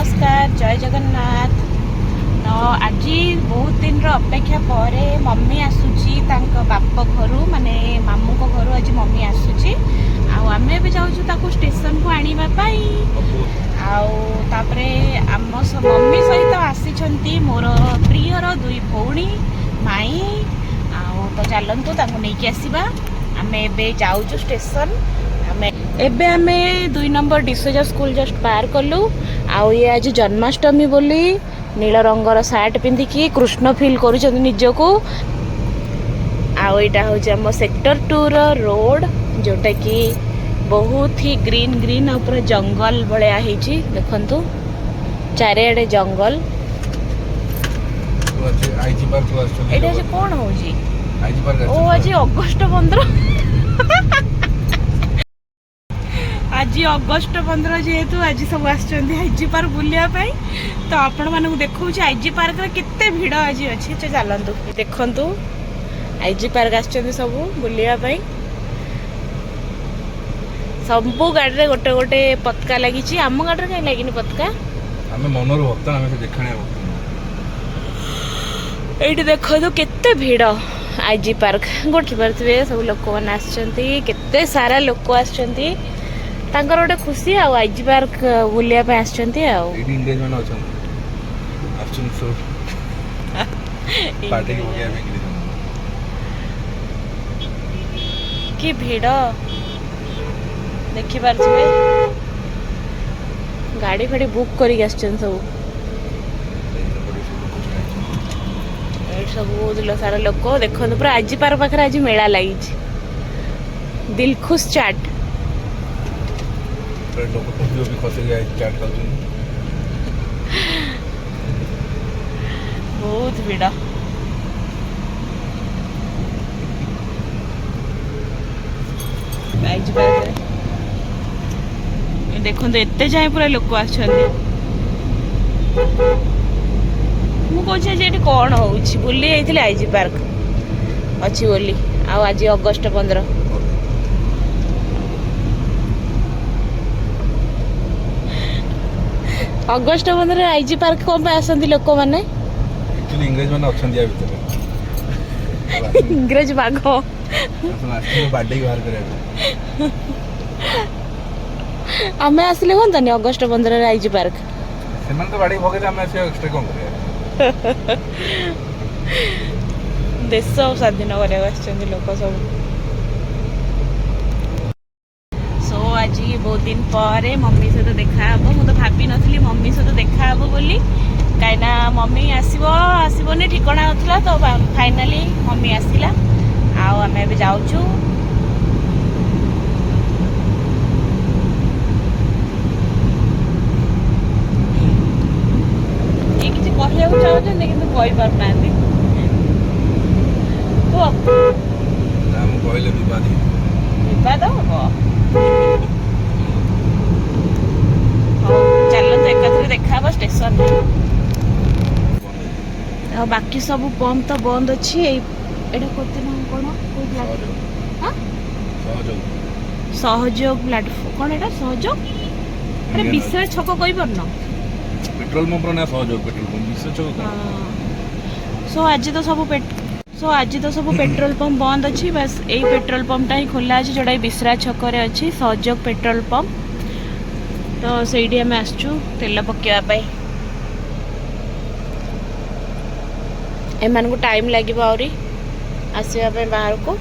नमस्कार जय जगन्नाथ। तो आज बहुत दिन अपेक्षा पर मम्मी आसूची बाप घर माने मामू को घर आज मम्मी आसूची आम भी जाऊँ स्टेशन को आने आउे आम मम्मी सहित आसी मोर प्रियर दुई भौणी माई तो चलतु नहीं आसवा आम ए जाऊँ स्टेशन एबे आमे 2 नंबर डिसोजा स्कूल जस्ट पार कलु आउ ये आज जन्माष्टमी बोली नील रंगर सार्ट पिंधिकी कृष्ण फील कर निजको आउ यहाँ हूँ आम सेक्टर 2 रोड जोटा कि बहुत ही ग्रीन ग्रीन और पूरा जंगल भाया देखु चारिआडे जंगल ये आज कौन हो आज अगस्ट 15 आज अगस्ट 15 जेहेतु आज सब आईजी पार्क बुलायापाई तो आपण मानक देखा आईजी पार्क केते भिड़ आज अच्छी चलतु देखु आईजी पार्क आछन सब बुलायापाई सबू गाड़ी रे गोटे गोटे पतका लगी आम गाड़ी कहीं लगी पतका ये देखो केते भिड़ आईजी पार्क गोटे पारे सब लोक मैंने केते सारा लोक आछंती तांकर गोटे खुशी आईजी पार्क बुलिया पे आछंती कि भिड़ देखि पारे गाड़ी फाड़ी बुक कर सब सब सारा लोक देखो पूरा आईजी पार्क पाखे आज मेला लगी दिलखुश चाट बहुत भिड़ देखो एते जाए पूरा लोक मुझे कौन हो बुली जाइए आईजी पार्क अच्छी बोली आज अगस्ट 15 अगस्ट 15 आईजी पार्क कौन आसती लोक मैंने इंग्रेज मैंने इंग्रेज बाघ आम आसले हाँ अगस्ट 15 आईजी पार्क तो बाड़ी भगे आम एक्स्ट्रा कौन देश स्वाधीन करने लोक सब सो आज बहुत दिन पर मम्मी सहित देखा मुझे भाभी नी मम्मी सहित देखा बोली कहीं मम्मी आसबनी ठिकना ना तो फाइनाली मम्मी आसला आम ए जाऊँ कहना चाहते कि पारना विवाद हम चलते एक देखा स्टेशन बाकी सब पंप तो बंद अच्छी कौन सहयोग प्लाटफॉर्म कौन एटा सहयोग अरे विषय छक कही पारन पेट्रोल पंप ना सहयोग पेट्रोल पंप विशेष छक सो आज तो सब पेट्रोल पंप बंद अच्छी बस यही पेट्रोल पंप ही खोला अच्छी जोटा विश्रा छक अच्छी सहयोग पेट्रोल पंप तो सही आम आसचु तेल पकड़ापी एम को टाइम लगे आहरी आसवाई बाहर को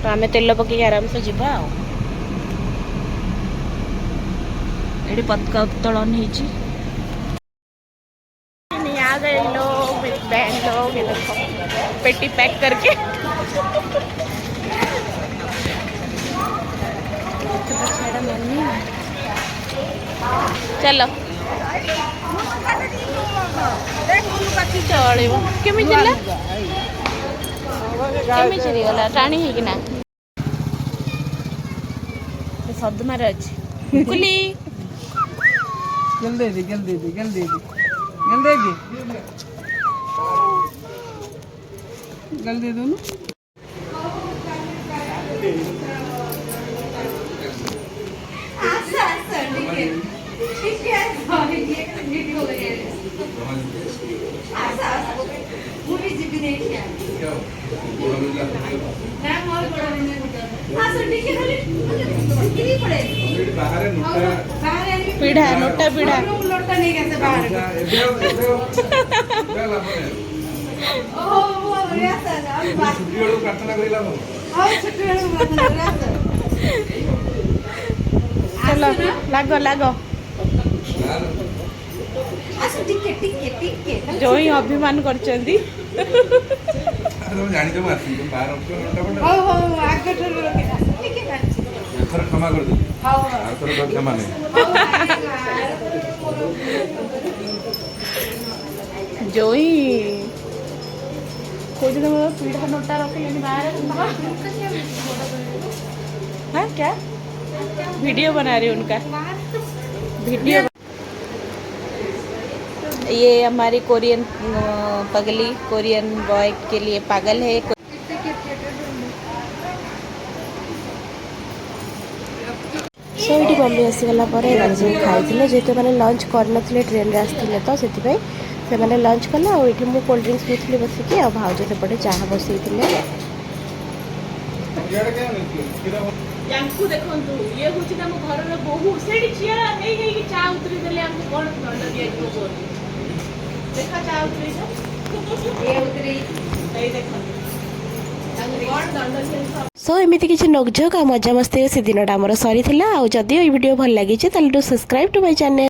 तो आम तेल पकई आराम से जीवा ये पतका उत्तोलन हो बहन लोग पेटी पैक करके चलो चलो केमी चलीगला टाणी है सदमार अच्छी कुली गल दे दो ना ପିଢା ନୋଟା ପିଢା चलो लाग लाग जो ही अभिमान करछंदी क्षमा कर क्षमा नहीं जो ही खोज पीढ़ा नोटा रखिले बाहर हाँ क्या वीडियो बना रही उनका वीडियो। ये हमारी कोरियन पगली कोरियन बॉय के लिए पागल है। सो ये मम्मी आसीगला सब खाई जेहतु मैंने लंच करनथिले ट्रेन रे आसथिले तो से मैंने लंच कले और ये मुझे कोल्ड ड्रिंक्स पीती बसिकी आ भाउज सेपटे चाह बसई देखु ये हूँ तुम घर बहु से चा उतरी देले हमको कौन दंड दिया देखा चा उतरी सो एमती किसी नोकझोक आ मजा मस्ती से दिनटा आमर सरी जदि ये वीडियो भल लगी सब्सक्राइब टू माय चैनल।